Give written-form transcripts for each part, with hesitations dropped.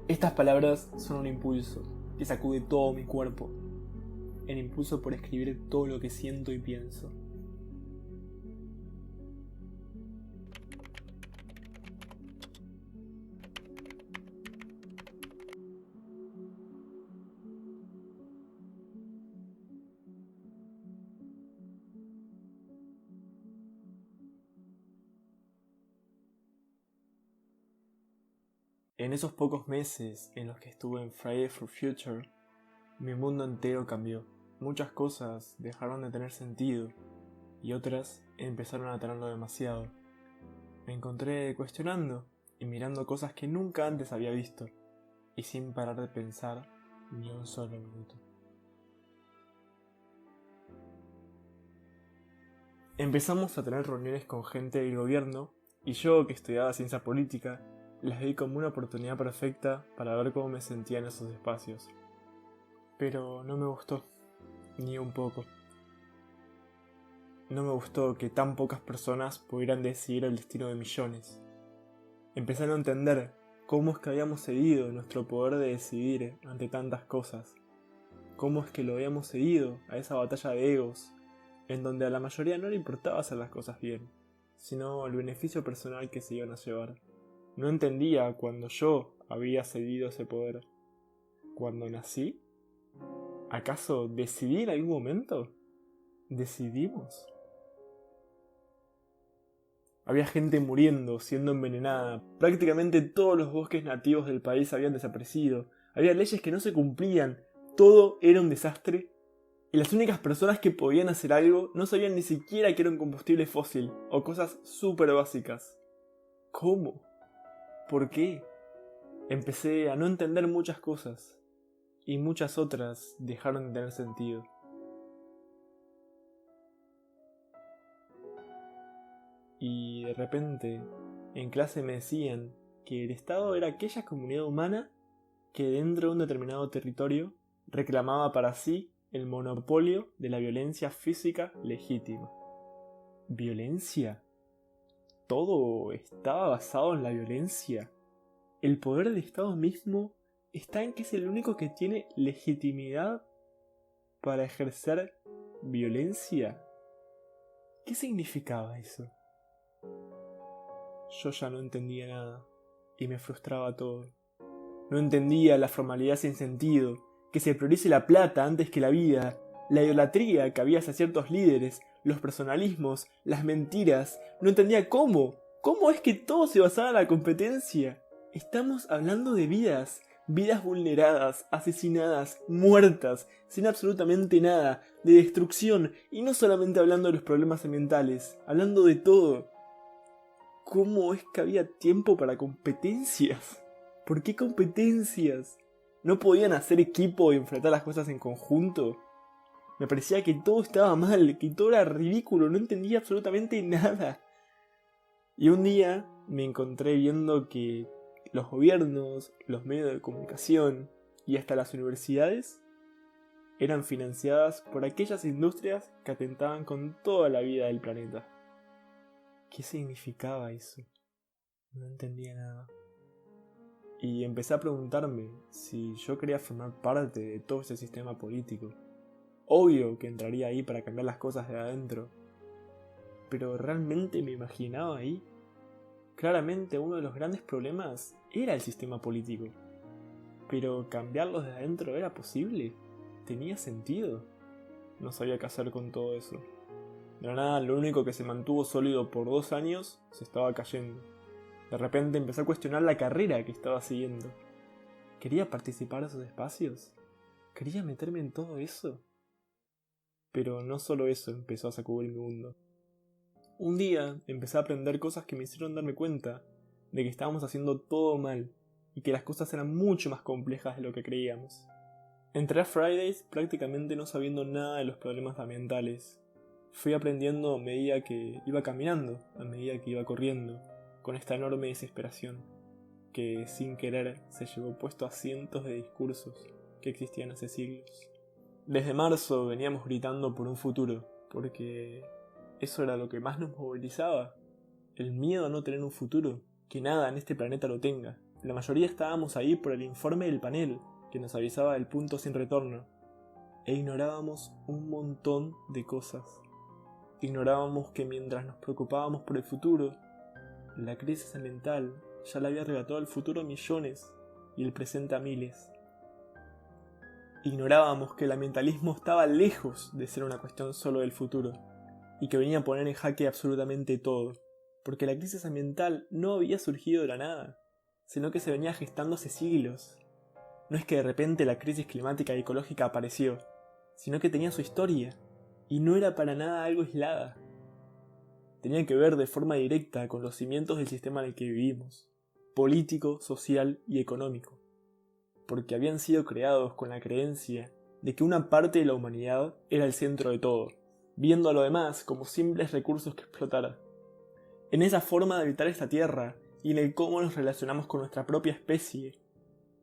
Estas palabras son un impulso que sacude todo mi cuerpo, el impulso por escribir todo lo que siento y pienso. En esos pocos meses en los que estuve en Friday for Future, mi mundo entero cambió. Muchas cosas dejaron de tener sentido y otras empezaron a tenerlo demasiado. Me encontré cuestionando y mirando cosas que nunca antes había visto y sin parar de pensar ni un solo minuto. Empezamos a tener reuniones con gente del gobierno y yo, que estudiaba ciencia política, las vi como una oportunidad perfecta para ver cómo me sentía en esos espacios. Pero no me gustó, ni un poco. No me gustó que tan pocas personas pudieran decidir el destino de millones. Empecé a no entender cómo es que habíamos cedido nuestro poder de decidir ante tantas cosas. Cómo es que lo habíamos cedido a esa batalla de egos, en donde a la mayoría no le importaba hacer las cosas bien, sino el beneficio personal que se iban a llevar. No entendía cuando yo había cedido ese poder. Cuando nací, ¿acaso decidí en algún momento? ¿Decidimos? Había gente muriendo, siendo envenenada. Prácticamente todos los bosques nativos del país habían desaparecido. Había leyes que no se cumplían. Todo era un desastre. Y las únicas personas que podían hacer algo no sabían ni siquiera que era un combustible fósil o cosas súper básicas. ¿Cómo? ¿Por qué? Empecé a no entender muchas cosas. Y muchas otras dejaron de tener sentido. Y de repente, en clase me decían que el Estado era aquella comunidad humana que dentro de un determinado territorio reclamaba para sí el monopolio de la violencia física legítima. ¿Violencia? ¿Todo estaba basado en la violencia? ¿El poder del Estado mismo está en que es el único que tiene legitimidad para ejercer violencia? ¿Qué significaba eso? Yo ya no entendía nada y me frustraba todo. No entendía la formalidad sin sentido, que se priorice la plata antes que la vida, la idolatría que había hacia ciertos líderes, los personalismos, las mentiras. No entendía cómo. ¿Cómo es que todo se basaba en la competencia? Estamos hablando de vidas, vidas vulneradas, asesinadas, muertas, sin absolutamente nada, de destrucción, y no solamente hablando de los problemas ambientales, hablando de todo. ¿Cómo es que había tiempo para competencias? ¿Por qué competencias? ¿No podían hacer equipo y enfrentar las cosas en conjunto? Me parecía que todo estaba mal, que todo era ridículo, no entendía absolutamente nada. Y un día me encontré viendo que los gobiernos, los medios de comunicación y hasta las universidades eran financiadas por aquellas industrias que atentaban con toda la vida del planeta. ¿Qué significaba eso? No entendía nada. Y empecé a preguntarme si yo quería formar parte de todo ese sistema político. Obvio que entraría ahí para cambiar las cosas de adentro. Pero ¿realmente me imaginaba ahí? Claramente uno de los grandes problemas era el sistema político. Pero ¿cambiarlos de adentro era posible? ¿Tenía sentido? No sabía qué hacer con todo eso. De la nada, lo único que se mantuvo sólido por 2 años se estaba cayendo. De repente empecé a cuestionar la carrera que estaba siguiendo. ¿Quería participar de esos espacios? ¿Quería meterme en todo eso? Pero no solo eso empezó a sacudir mi mundo. Un día empecé a aprender cosas que me hicieron darme cuenta de que estábamos haciendo todo mal y que las cosas eran mucho más complejas de lo que creíamos. Entré a Fridays prácticamente no sabiendo nada de los problemas ambientales. Fui aprendiendo a medida que iba caminando, a medida que iba corriendo, con esta enorme desesperación, que sin querer se llevó puesto a cientos de discursos que existían hace siglos. Desde marzo veníamos gritando por un futuro, porque eso era lo que más nos movilizaba, el miedo a no tener un futuro, que nada en este planeta lo tenga, La mayoría estábamos ahí por el informe del panel, que nos avisaba del punto sin retorno, e ignorábamos un montón de cosas. Ignorábamos que mientras nos preocupábamos por el futuro, la crisis ambiental ya le había arrebatado el futuro a millones y el presente a miles. Ignorábamos que el ambientalismo estaba lejos de ser una cuestión solo del futuro, y que venía a poner en jaque absolutamente todo, porque la crisis ambiental no había surgido de la nada, sino que se venía gestando hace siglos. No es que de repente la crisis climática y ecológica apareció, sino que tenía su historia, y no era para nada algo aislada. Tenía que ver de forma directa con los cimientos del sistema en el que vivimos, político, social y económico, porque habían sido creados con la creencia de que una parte de la humanidad era el centro de todo, viendo a lo demás como simples recursos que explotar. En esa forma de habitar esta tierra y en el cómo nos relacionamos con nuestra propia especie,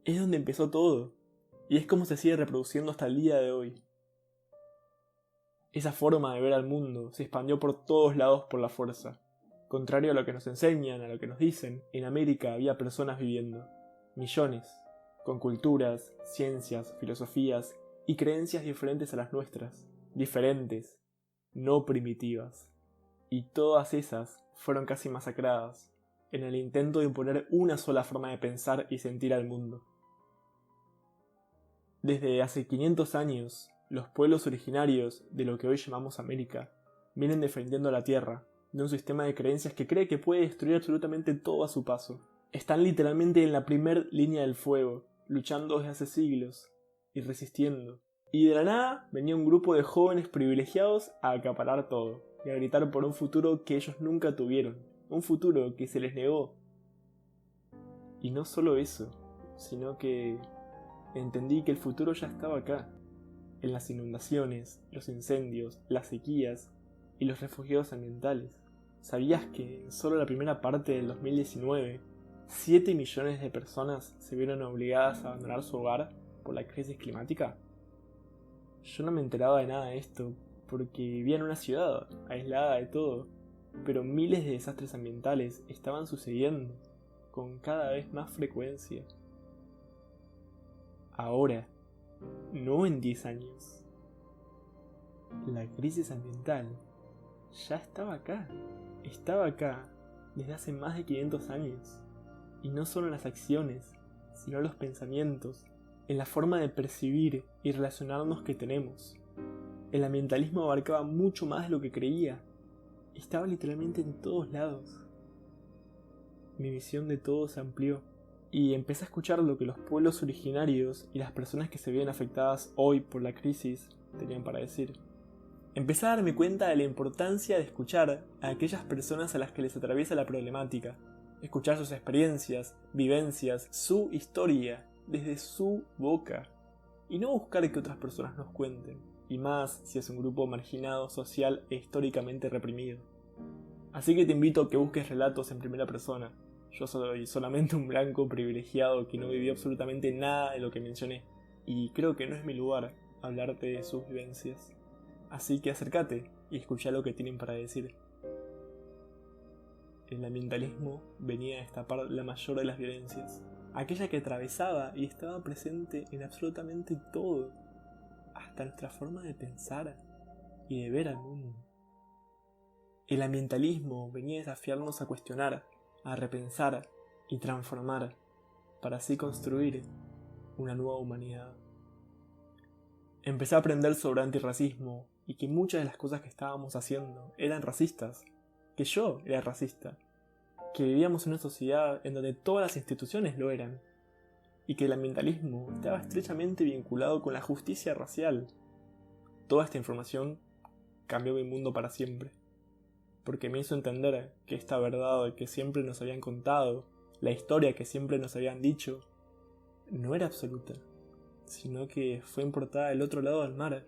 es donde empezó todo, y es como se sigue reproduciendo hasta el día de hoy. Esa forma de ver al mundo se expandió por todos lados por la fuerza. Contrario a lo que nos enseñan, a lo que nos dicen, en América había personas viviendo, millones, con culturas, ciencias, filosofías y creencias diferentes a las nuestras, diferentes, no primitivas. Y todas esas fueron casi masacradas, en el intento de imponer una sola forma de pensar y sentir al mundo. Desde hace 500 años, los pueblos originarios de lo que hoy llamamos América vienen defendiendo la tierra de un sistema de creencias que cree que puede destruir absolutamente todo a su paso. Están literalmente en la primer línea del fuego, luchando desde hace siglos y resistiendo. Y de la nada venía un grupo de jóvenes privilegiados a acaparar todo y a gritar por un futuro que ellos nunca tuvieron, un futuro que se les negó. Y no solo eso, sino que entendí que el futuro ya estaba acá, en las inundaciones, los incendios, las sequías y los refugiados ambientales. ¿Sabías que en solo la primera parte del 2019, 7 millones de personas se vieron obligadas a abandonar su hogar por la crisis climática? Yo no me enteraba de nada de esto porque vivía en una ciudad, aislada de todo, pero miles de desastres ambientales estaban sucediendo con cada vez más frecuencia. Ahora, no en 10 años. La crisis ambiental ya estaba acá desde hace más de 500 años. Y no solo en las acciones, sino en los pensamientos, en la forma de percibir y relacionarnos que tenemos. El ambientalismo abarcaba mucho más de lo que creía. Estaba literalmente en todos lados. Mi visión de todo se amplió y empecé a escuchar lo que los pueblos originarios y las personas que se ven afectadas hoy por la crisis tenían para decir. Empecé a darme cuenta de la importancia de escuchar a aquellas personas a las que les atraviesa la problemática, escuchar sus experiencias, vivencias, su historia, desde su boca, y no buscar que otras personas nos cuenten, y más si es un grupo marginado social e históricamente reprimido. Así que te invito a que busques relatos en primera persona. Yo soy solamente un blanco privilegiado que no vivió absolutamente nada de lo que mencioné, y creo que no es mi lugar hablarte de sus vivencias. Así que acércate y escucha lo que tienen para decir. El ambientalismo venía a destapar la mayor de las violencias, aquella que atravesaba y estaba presente en absolutamente todo, hasta nuestra forma de pensar y de ver al mundo. El ambientalismo venía a desafiarnos a cuestionar, a repensar y transformar, para así construir una nueva humanidad. Empecé a aprender sobre antirracismo y que muchas de las cosas que estábamos haciendo eran racistas, que yo era racista, que vivíamos en una sociedad en donde todas las instituciones lo eran, y que el ambientalismo estaba estrechamente vinculado con la justicia racial. Toda esta información cambió mi mundo para siempre, porque me hizo entender que esta verdad que siempre nos habían contado, la historia que siempre nos habían dicho, no era absoluta, sino que fue importada del otro lado del mar,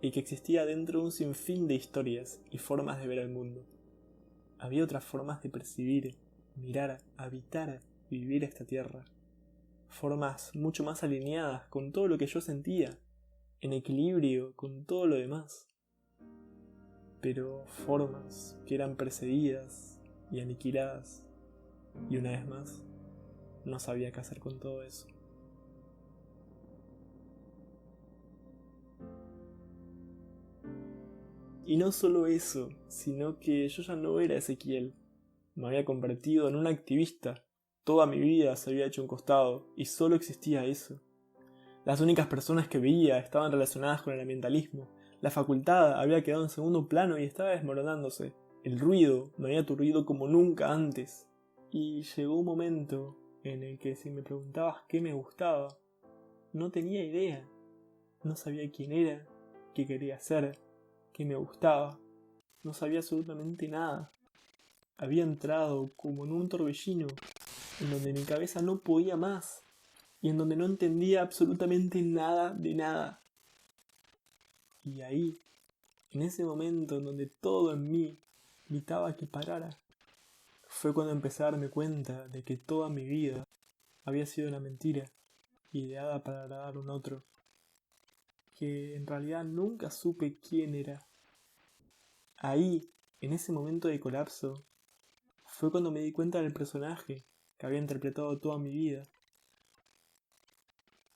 y que existía dentro un sinfín de historias y formas de ver el mundo. Había otras formas de percibir, mirar, habitar, vivir esta tierra. Formas mucho más alineadas con todo lo que yo sentía, en equilibrio con todo lo demás. Pero formas que eran perseguidas y aniquiladas. Y una vez más, no sabía qué hacer con todo eso. Y no solo eso, sino que yo ya no era Ezequiel. Me había convertido en un activista. Toda mi vida se había hecho un costado y solo existía eso. Las únicas personas que veía estaban relacionadas con el ambientalismo. La facultad había quedado en segundo plano y estaba desmoronándose. El ruido me había aturdido como nunca antes. Y llegó un momento en el que si me preguntabas qué me gustaba, no tenía idea. No sabía quién era, qué quería hacer, qué me gustaba. No sabía absolutamente nada. Había entrado como en un torbellino en donde mi cabeza no podía más y en donde no entendía absolutamente nada de nada. Y ahí, en ese momento en donde todo en mí gritaba que parara, fue cuando empecé a darme cuenta de que toda mi vida había sido una mentira, ideada para agradar a un otro, que en realidad nunca supe quién era. Ahí, en ese momento de colapso, fue cuando me di cuenta del personaje que había interpretado toda mi vida.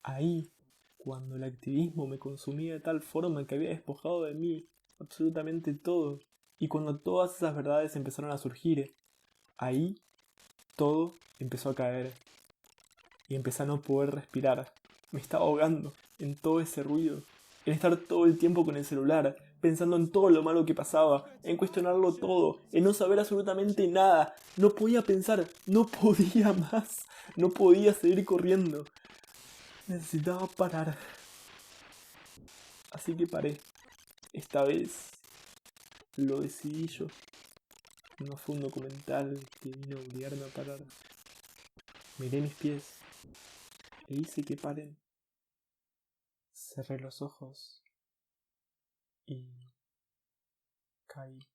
Ahí, cuando el activismo me consumía de tal forma que había despojado de mí absolutamente todo, y cuando todas esas verdades empezaron a surgir, ahí todo empezó a caer y empecé a no poder respirar. Me estaba ahogando en todo ese ruido, en estar todo el tiempo con el celular, pensando en todo lo malo que pasaba, en cuestionarlo todo, en no saber absolutamente nada. No podía pensar, no podía más, no podía seguir corriendo. Necesitaba parar. Así que paré. Esta vez lo decidí yo. No fue un documental que vino a obligarme a parar. Miré mis pies e hice que paren. Cerré los ojos y caí.